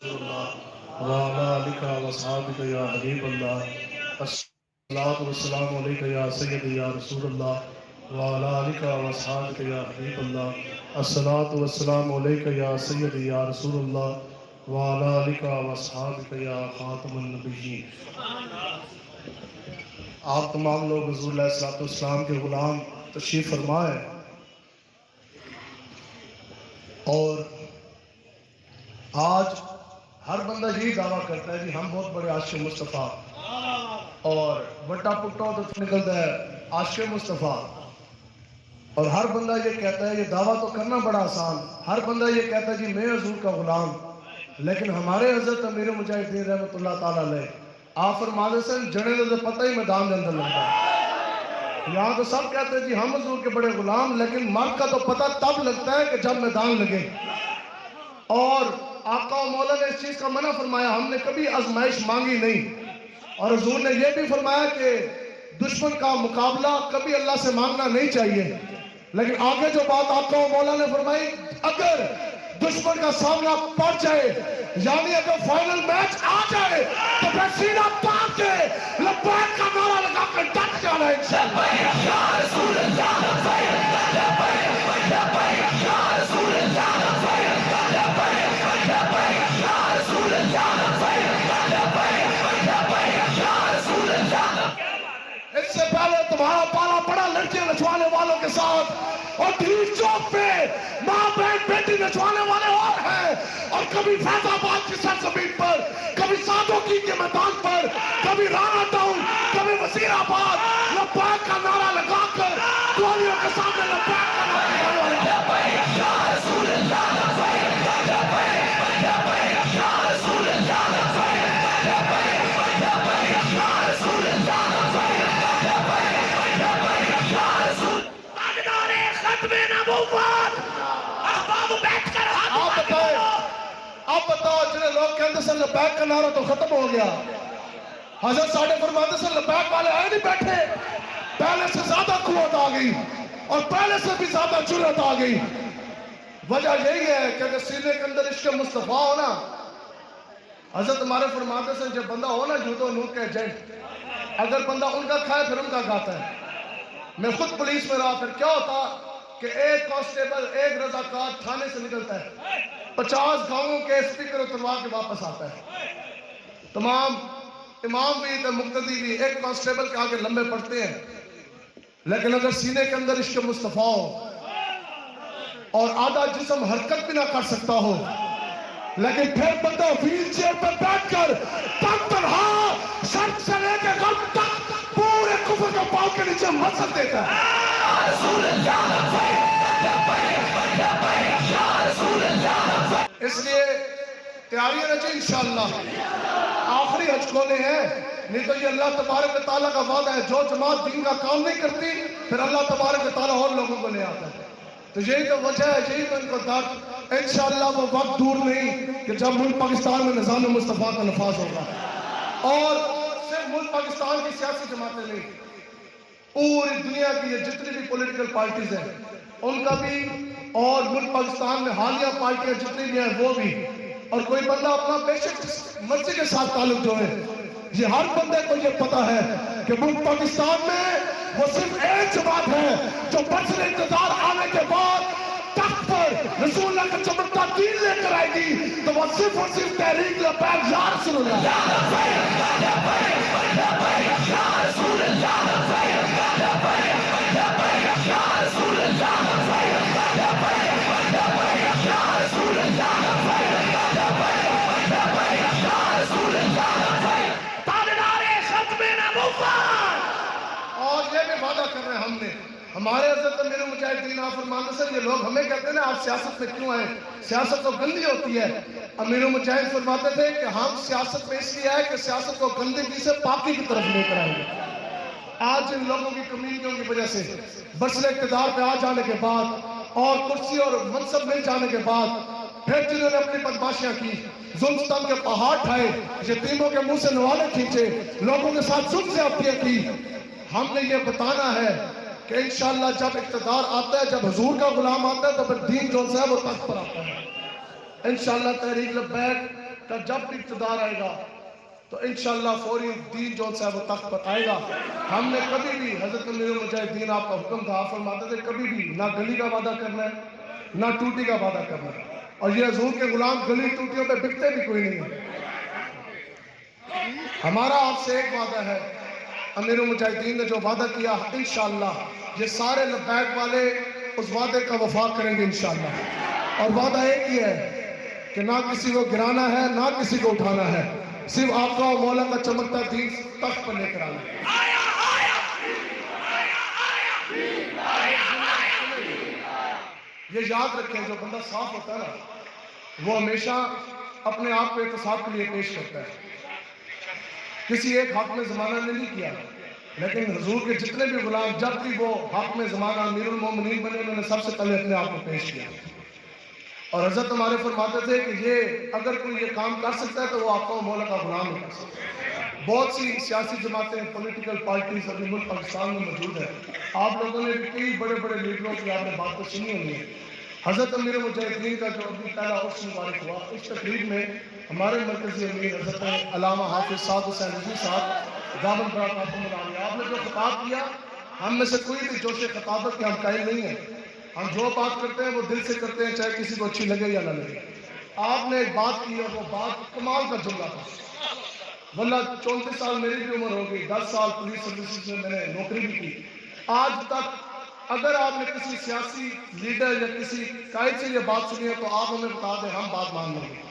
وعلى آلك وأصحابك يا حبيب الله الصلاة والسلام عليك يا سيدي يا رسول الله وعلى آلك وأصحابك يا حبيب الله الصلاة والسلام عليك يا سيدي يا رسول الله وعلى آلك وأصحابك يا خاتم النبيين۔ آپ تمام لوگ حضور علیہ الصلوۃ والسلام کے غلام تشریف فرمائے، اور آج ہر بندہ یہی دعویٰ کرتا ہے کہ ہم بہت بڑے عاشق مصطفیٰ، اور بٹا پٹا تو نکلتا ہے عاشق مصطفیٰ، اور ہر بندہ یہ کہتا ہے، یہ دعویٰ تو کرنا بڑا آسان، ہر بندہ یہ کہتا ہے جی میں حضور کا غلام، لیکن ہمارے حضرت امیر مجاہدین رحمۃ اللہ تعالیٰ علیہ آپ فرماتے ہیں جڑے تو پتہ ہی میدان کے اندر لگتا ہے۔ یہاں تو سب کہتے ہیں جی ہم حضور کے بڑے غلام، لیکن مرد کا تو پتہ تب لگتا ہے کہ جب میدان لگے۔ اور آقا و مولا نے اس چیز کا منع فرمایا، ہم نے کبھی آزمائش مانگی نہیں، اور حضور نے یہ بھی فرمایا کہ دشمن کا مقابلہ کبھی اللہ سے مانگنا نہیں چاہیے، لیکن آگے جو بات آقا و مولا نے فرمائی، اگر دشمن کا سامنا پڑ جائے، یعنی اگر فائنل میچ آ جائے تو پھر سینہ تان کے لبیک کا نعرہ لگا کر ڈٹ جانا ہے انشاءاللہ۔ یا رسول اللہ اس سے پہلے تمہارا پالا پڑا لڑکیاں نچوانے والوں کے ساتھ، اور ڈھیل چوک پہ ماں بہن بیٹی نچوانے والے اور ہیں، اور کبھی فیض آباد کی سرزمین پر، کبھی سادوکی کے میدان پر، کبھی رانا ٹاؤن، کبھی وزیر آباد، لبیک کا نعرہ لگا کر گولیوں کے سامنے لبیک کا نعرہ لگانے والے یا رسول اللہ آپ بتاؤ جنہیں لوگ کہتے ہیں لبیک کا نعرہ تو ختم ہو گیا، حضرت ساڑھے فرماتے ہیں لبیک والے آئے نہیں بیٹھے، پہلے سے زیادہ قوت آ گئی اور پہلے سے بھی زیادہ جرأت آ گئی۔ وجہ یہی ہے کہ اگر سینے کے اندر عشق مصطفیٰ ہو نا، حضرت ہمارے فرماتے ہیں جب بندہ ہو نا جھوٹو نور کے ایجنٹ، اگر بندہ ان کا کھائے پھر ان کا کھاتا ہے۔ میں خود پولیس میں رہا، پھر کیا ہوتا کہ ایک کانسٹیبل ایک رضاکار تھانے سے نکلتا ہے، 50 گاؤں کے اسپیکر اتروا کے واپس آتا ہے، تمام امام بھی مقتدی بھی ایک کانسٹیبل کے آگے لمبے پڑتے ہیں، لیکن اگر سینے کے اندر عشق مصطفیٰ ہو اور آدھا جسم حرکت بھی نہ کر سکتا ہو، لیکن پھر بندہ ویل چیئر پر بیٹھ کر تنہا شرق سے لے کے غرب تک پورے کفر کو پاؤں کے نیچے منزل دیتا ہے۔ اس لیے تیاریاں رچیں انشاءاللہ، آخری حج کھولے ہیں، نہیں تو یہ اللہ تبارک و تعالیٰ کا وعدہ ہے جو جماعت دین کا کام نہیں کرتی پھر اللہ تبارک و تعالیٰ اور لوگوں کو لے آتا ہے۔ تو یہی تو وجہ ہے، یہی تو ان کو درد، انشاءاللہ وہ وقت دور نہیں کہ جب ملک پاکستان میں نظام مصطفیٰ کا نفاذ ہوگا، اور صرف ملک پاکستان کی سیاسی جماعتیں نہیں، پوری دنیا کی یہ جتنی بھی پولیٹیکل پارٹیز ہیں ان کا بھی، اور ملک پاکستان میں حالیہ پارٹیاں جتنی بھی ہیں وہ بھی، اور کوئی بندہ اپنا بے شک مرضی کے ساتھ تعلق جو ہے، یہ ہر بندے کو یہ پتا ہے کہ ملک پاکستان میں وہ صرف ایک جماعت ہے جو برسر انتظار آنے کے بعد تخت پر رسول اللہ کا چمکتا دین لے کر آئے گی، تو وہ صرف اور صرف تحریک لبیک یا رسول اللہ یا رسول اللہ اور یہ بھی وعدہ کر رہے ہیں ہم نے، ہمارے حضرت امیر مجاہدین آپ فرماتے ہیں یہ لوگ ہمیں کہتے ہیں نا آپ سیاست میں کیوں آئے، سیاست تو گندی ہوتی ہے، امیر مجاہد فرماتے تھے کہ ہم سیاست میں اس لیے آئے کہ سیاست کو گندگی سے پاکی کی طرف لے کر آئیں گے۔ آج ان لوگوں کی کمیونٹیوں کی وجہ سے برسر اقتدار پہ آ جانے کے بعد اور کرسی اور منصب مل جانے کے بعد پھر جنہوں نے اپنی بدماشیاں کی، ظلم ستم کے پہاڑ ٹھائے، یتیموں کے منہ سے نوالے کھینچے، لوگوں کے ساتھ ظلم زیادتیاں کی، ہم نے یہ بتانا ہے کہ انشاءاللہ جب اقتدار آتا ہے، جب حضور کا غلام آتا ہے تو پھر دین جو ہے وہ تخت پر آتا ہے۔ انشاءاللہ تحریک لبیک کہ جب بھی اقتدار آئے گا تو انشاءاللہ فوری دین جو ہے وہ تخت پر آئے گا. ہم نے کبھی بھی حضرت امیر المجاہدین آپ کا حکم تھا، فرماتے تھے کبھی بھی نہ گلی کا وعدہ کرنا ہے نہ ٹوٹی کا وعدہ کرنا ہے. اور یہ حضور کے غلام گلی ٹوٹیوں پہ بکتے بھی کوئی نہیں ہے. ہمارا آپ سے ایک وعدہ ہے، امیر المجاہدین نے جو وعدہ کیا انشاءاللہ یہ سارے لبیک والے اس وعدے کا وفا کریں گے انشاءاللہ. اور وعدہ ایک ہی ہے کہ نہ کسی کو گرانا ہے نہ کسی کو اٹھانا ہے، صرف آقا و مولا کا چمکتا دین تخت پر لے کر آنا ہے. یہ یاد رکھیں، جو بندہ صاف ہوتا ہے نا وہ ہمیشہ اپنے آپ کو احتساب کے لیے پیش کرتا ہے. کسی ایک حق میں زمانہ نے نہیں کیا، لیکن حضور کے جتنے بھی غلام جب بھی وہ حق میں زمانہ امیر المومنین بنے انہوں نے سب سے پہلے اپنے آپ کو پیش کیا. اور حضرت ہمارے فرماتے تھے کہ یہ اگر کوئی یہ کام کر سکتا ہے تو وہ آقا و مولا کا غلام نہیں کر سکتا. بہت سی سیاسی جماعتیں پولیٹیکل پارٹیز ابھی ملک پاکستان میں موجود ہیں. آپ لوگوں نے بھی کئی بڑے بڑے لیڈروں کی آپ نے باتیں سنی ہونی ہے. حضرت امیر مجاہدین کا جو ابھی پہلا عرس مبارک ہوا اس تقریب میں ہمارے مرکزی امیر حضرت علامہ حافظ سعد حسین رضوی صاحب دامن برات آپ نے جو خطاب کیا، ہم میں سے کوئی بھی جوش خطابت کے ہم قائل نہیں ہیں. ہم جو بات کرتے ہیں وہ دل سے کرتے ہیں، چاہے کسی کو اچھی لگے یا نہ لگے. آپ نے ایک بات کی اور وہ بات کمال کا جملہ تھا. واللہ 34 سال میری بھی عمر ہو گئی، 10 سال پولیس سروسز میں نے نوکری بھی کی. آج تک اگر آپ نے کسی سیاسی لیڈر یا کسی قائد سے یہ بات سنی ہے تو آپ ہمیں بتا دیں، ہم بات مان لیں گے.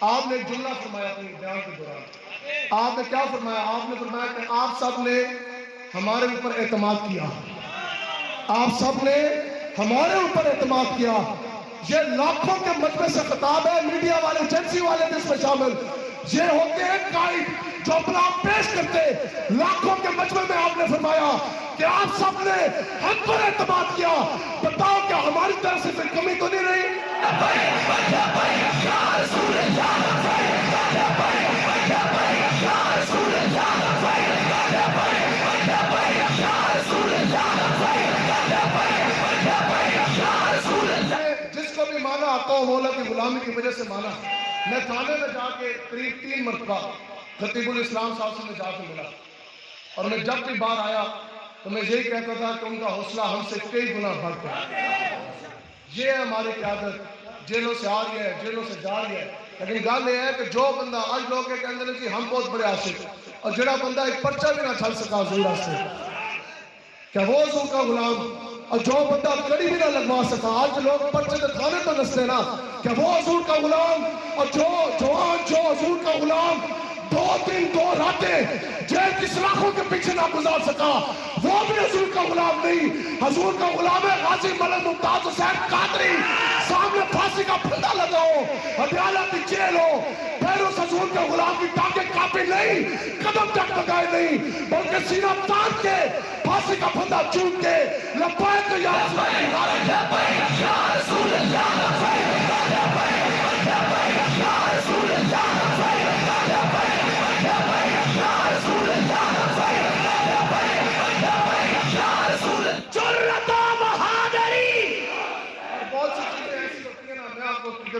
آپ نے ایک جملہ فرمایا اپنے بیان کے دوران. آپ نے کیا فرمایا؟ آپ نے فرمایا کہ آپ سب نے ہمارے اوپر اعتماد کیا، آپ سب نے ہمارے اوپر اعتماد کیا. یہ لاکھوں کے مجمع سے خطاب ہے، میڈیا والے ایجنسی والے بھی اس میں شامل. یہ ہوتے ہیں قائد جو اپنا پیش کرتے. لاکھوں کے مجمع میں آپ نے فرمایا کہ آپ سب نے ہم پر اعتماد کیا. بتاؤ کیا ہماری طرف سے پھر کمی تو نہیں رہی؟ جس کو بھی مانا آقا و مولا کی غلامی کی وجہ سے مانا. میں تھانے میں جا کے قریب 3 مرتبہ خطیب الاسلام صاحب سے میں جا کے ملا، اور میں جب بھی باہر آیا تو میں یہی کہتا تھا کہ ان کا حوصلہ ہم سے کئی گنا بڑھتا ہے. یہ ہے ہماری قیادت، جیلوں سے آ رہی ہے، جیلوں سے جا رہی ہے. لیکن گل یہ ہے کہ جو بندہ آج لوگ کے کہتے ہیں جی ہم بہت بڑے عاشق، اور جڑا بندہ ایک پرچہ بھی نہ چھل سکا حضور سے، کیا وہ حضور کا غلام؟ اور جو بندہ کڑی بھی نہ لگوا سکا، آج لوگ پرچے دے تھانے تو نستے نا، کیا وہ حضور کا غلام؟ اور جو جوان جو حضور کا غلام 2 دن 2 راتیں جیل کی سلاخوں کے پیچھے نہ گزار سکا، وہ بھی حضور کا غلام نہیں. حضور کا غلام ہے غازی ملک ممتاز حسین قادری. سامنے پھانسی کا پھندا لگاؤ، ہڈیالہ کی جیل ہو، پھر اس حضور کے غلام کی ٹانگیں کاپی نہیں، قدم تک لگائے نہیں، بلکہ سینہ تان کے پھانسی کا پھندا چوم کے لبیک یا رسول اللہ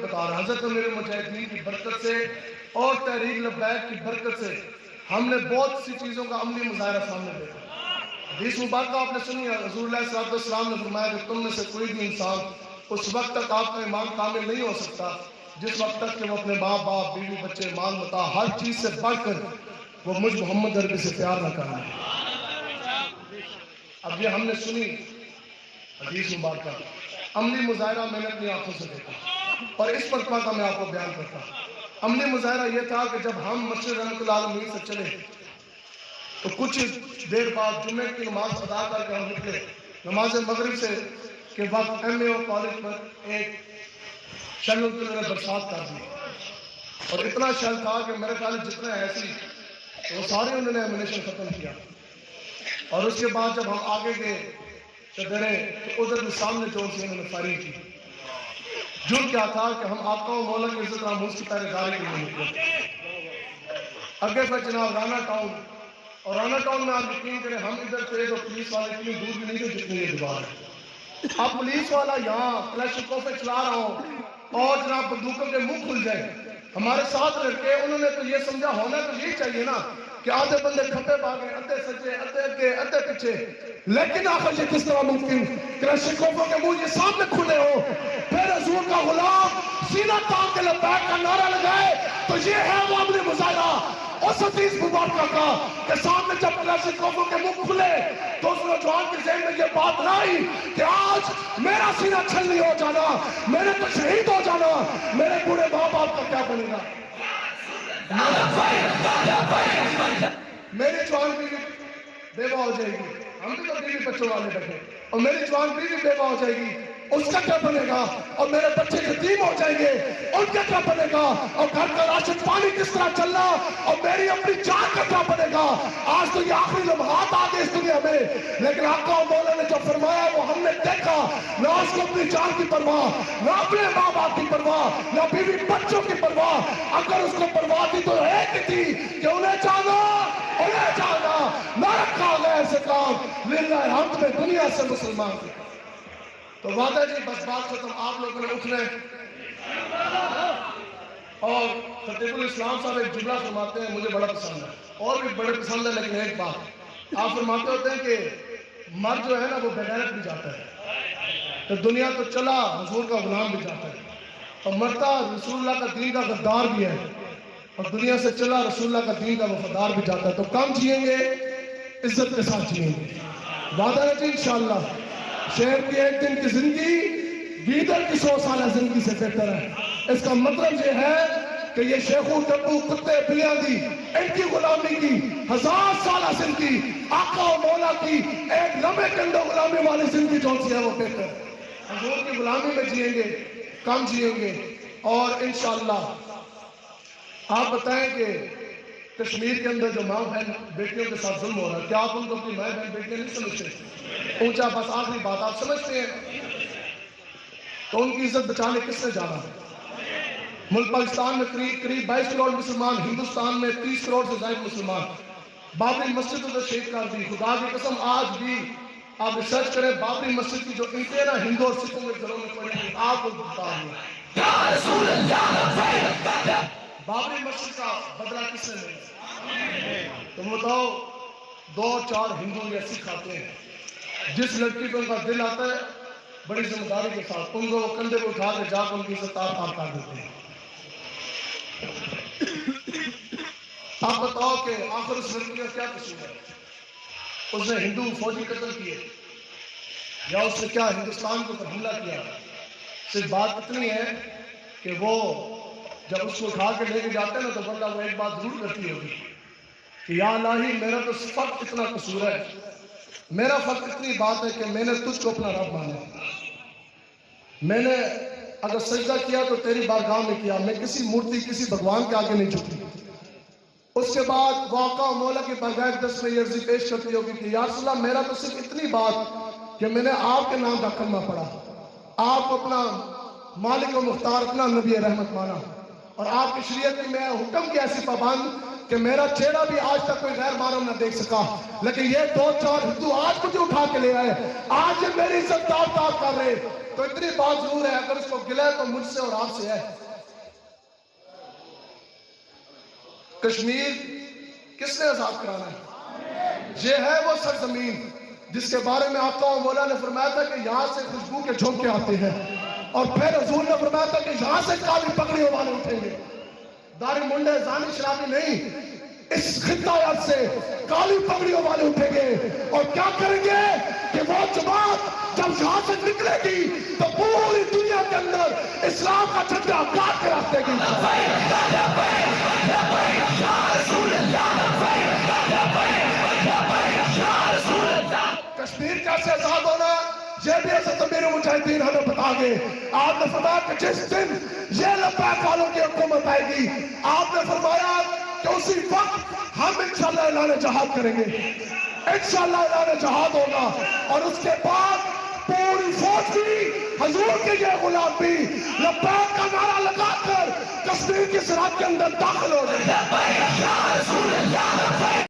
بتا رہا. حضرت امیر مجاہدین کی برکت سے اور تحریک لبیک کی برکت سے ہم نے بہت سی چیزوں کا عملی مظاہرہ سامنے دیکھا. حدیث مبارکہ آپ نے سنی ہے، حضور علیہ الصلوۃ والسلام نے فرمایا کہ تم میں سے کوئی بھی انسان اس وقت تک آپ کا ایمان کامل نہیں ہو سکتا جس وقت تک کہ وہ اپنے ماں باپ بیوی بچے مال متاع ہر چیز سے بڑھ کر وہ مجھ محمد عربی سے پیار نہ کرنا. اب یہ ہم نے سنی حدیث مبارکہ، عملی مظاہرہ میں نے اپنی آنکھوں سے دیکھا اور اس مرتبہ کا میں آپ کو بیان کرتا ہوں. عملی مظاہرہ یہ تھا کہ جب ہم مسجد رحمت اللہ علیہ سے چلے تو کچھ دیر بعد جمعے کی نماز ادا کر کے ہم نکلے. نماز مغرب سے کے وقت ایم اے او کالج پر ایک شیل نے برسات کر دی، اور اتنا شیل تھا کہ میرے خیال جتنے ایسی وہ سارے انہوں نے ایمونیشن ختم کیا. اور اس کے بعد جب ہم آگے گئے چدرے تو ادھر سامنے جو انہوں نے فائرنگ کی. جرم کیا تھا کہ ہم آقا و مولا کی عزت ناموس کی پہرے داری کے لیے نکلے. اگے پھر جناب رانا ٹاؤن، اور رانا ٹاؤن میں آپ یقین کریں ہم ادھر تھے تو پولیس والے اتنی دور بھی نہیں تھے جتنی یہ دیوار ہے. اب پولیس والا یہاں کلیش کوفے چلا رہا ہوں اور جناب بندوقوں کے منہ کھل جائے ہمارے ساتھ لڑکے انہوں نے تو یہ سمجھا ہونا تو یہی چاہیے نا کہ آدھے بندے کھپے بھاگے، آدھے سجے، آدھے اگے، آدھے پیچھے، لیکن آخر یہ کس طرح ممکن کہ کلاشنکوفوں کے منہ یہ سامنے کھلے ہو، پھر حضور کا غلام سینہ تان کے لبیک کا نعرہ لگائے، تو یہ ہے وہ عملی مظاہرہ اس حدیث مبارکہ کا کہ سامنے جب کلاشنکوفوں کے منہ کھلے تو اس نوجوان کے ذہن میں یہ بات نہ آئی کہ آج میرا سینہ چھلنی ہو جانا، میرے تو شہید ہو جانا، میرے بوڑھے ماں باپ کا کیا بنے گا، میری جوان بیوی بیوہ ہو جائے گی، ہم بھی تو بیوی بچوں والے بیٹھے، اور میری جوان بیوی بیوہ ہو جائے گی، اس کا کیا بنے گا، اور میرے بچے یتیم ہو جائیں گے، ان کا کیا بنے گا، اور گھر کا راشن پانی کس طرح چلنا، اور میری اپنی جان کا کیا بنے گا۔ آج تو یہ آخری لمحات آ گئے اس دنیا میں، لیکن آقا و مولا نے جو فرمایا وہ ہم نے دیکھا، نہ اس کو اپنی جان کی پرواہ، نہ اپنے ماں باپ کی پرواہ، نہ بیوی بچوں کی پرواہ، اگر اس کو پرواہ تھی تو ایک ہی تھی کہ انہیں جانا نہ رکھا گیا ایسے کام، للہ الحمد میں دنیا سے مسلمان تھے۔ تو وعدہ جی بس بات ختم، آپ لوگوں نے اٹھنا ہے، اور خطیب الاسلام صاحب ایک جملہ فرماتے ہیں مجھے بڑا پسند ہے، اور بھی بڑے پسند ہے، لیکن ایک بات آپ فرماتے ہوتے ہیں کہ مرد جو ہے نا وہ بغیرت بھی جاتا ہے، تو دنیا تو چلا حضور کا غلام بھی جاتا ہے، اور مرتا رسول اللہ کا دین کا غدار بھی ہے، اور دنیا سے چلا رسول اللہ کا دین کا وفادار بھی جاتا ہے، تو کم جئیں گے عزت کے ساتھ جئیں گے، وعدہ ہے جی انشاءاللہ۔ شہر کی ایک دن کی زندگی گیدڑ کی 100 سالہ زندگی سے بہتر ہے۔ اس کا مطلب یہ ہے کہ یہ شیخو ٹپو کتے بلیاں دی ان کی غلامی کی 1000 سالہ زندگی آقا و مولا کی ایک لمبے کنڈو غلامی والی زندگی جو سی ہے وہ بہتر ہے۔ حضور کی غلامی میں جئیں گے، کم جئیں گے، اور انشاءاللہ آپ بتائیں کہ کشمیر کے اندر جو ماں بہن بیٹیوں کے ساتھ ظلم ہو رہا ہے، کیا آپ ان کو اپنی ماں بہن بیٹیاں نہیں سمجھتے؟ اونچا بس آخری بات آپ سمجھتے ہیں؟ تو ان کی عزت بچانے کس نے جانا ہے؟ ملک پاکستان میں قریب 22 کروڑ مسلمان، ہندوستان میں 30 کروڑ سے زائد مسلمان، بابری مسجد ادھر شہید کر دی، خدا کی قسم آج بھی آپ ریسرچ کریں بابری مسجد کی جو اینٹیں نا ہندو اور سکھوں کے گھروں میں پڑی ہیں، آپ کو بتا دیں بابری مسجد کا بدلہ کس نے لیا؟ تم بتاؤ 2-4 ہندو یا سکھ آتے ہیں، جس لڑکی کو ان کا دل آتا ہے بڑی ذمہ داری کے ساتھ ان کو وہ کندھے کو اٹھا کے جا کے ان کی عزت تار کر دیتے ہیں۔ آپ بتاؤ کہ آخر اس لڑکی کا کیا قصور ہے؟ اس نے ہندو فوجی قتل کیے یا اس نے کیا ہندوستان کو حملہ کیا؟ صرف بات اتنی ہے کہ وہ جب اس کو اٹھا کے لے کے جاتے ہیں نا تو بندہ وہ ایک بات ضرور کرتی ہوگی کہ یا الہی میرا تو فقط اتنا قصور ہے، میرا فقط اتنی بات ہے کہ میں نے تجھ کو اپنا رب مانا، میں نے اگر سجدہ کیا تو تیری بارگاہ میں کیا، میں کسی مورتی کسی بھگوان کے آگے نہیں جھکی۔ اس کے بعد واقع مولا کی بارگاہ 10 میں یہ عرضی پیش کرتی ہوگی کہ یا رسول اللہ میرا تو صرف اتنی بات کہ میں نے آپ کے نام کا کلمہ پڑھا، آپ کو اپنا مالک و مختار اپنا نبی رحمت مانا، اور آپ کی شریعت کی میں حکم کی ایسی پابند کہ میرا چہرہ بھی آج تک کوئی غیر محرم نہ دیکھ سکا، لیکن یہ 2-4 ہندو آج مجھے اٹھا کے لے آئے، آج یہ میری عزت دار کر رہے، تو اتنی بات ضرور ہے اگر اس کو گلہ ہے تو مجھ سے اور آپ سے ہے۔ کشمیر کس نے آزاد کرانا ہے؟ یہ ہے وہ سرزمین جس کے بارے میں آقا و مولا نے فرمایا تھا کہ یہاں سے خوشبو کے جھونکے آتے ہیں، اور پھر حضور نے فرمایا تھا کہ یہاں سے کالی پگڑیوں والے اٹھیں گے، داڑھی منڈے زانی شرابی نہیں، اس خطہ سے کالی پگڑیوں والے اٹھیں گے، اور کیا کریں گے کہ وہ جماعت جب یہاں سے نکلے گی تو پوری دنیا کے اندر اسلام کا جھنڈا گاڑ کے رکھ دے گی۔ کشمیر کیسے آزاد ہونا یہ بھی حضرت امیر مجاہدین ہمیں بتا گئے۔ آپ نے فرمایا کہ جس دن یہ لبیک والوں کی حکومت آئے گی، آپ نے فرمایا کہ اسی وقت ہم انشاءاللہ اعلان جہاد کریں گے، انشاءاللہ اعلان جہاد ہوگا، اور اس کے بعد پوری فوج بھی حضور کے یہ غلام بھی لبیک کا نعرہ لگا کر کشمیر کی سرحد کے اندر داخل ہو گئے۔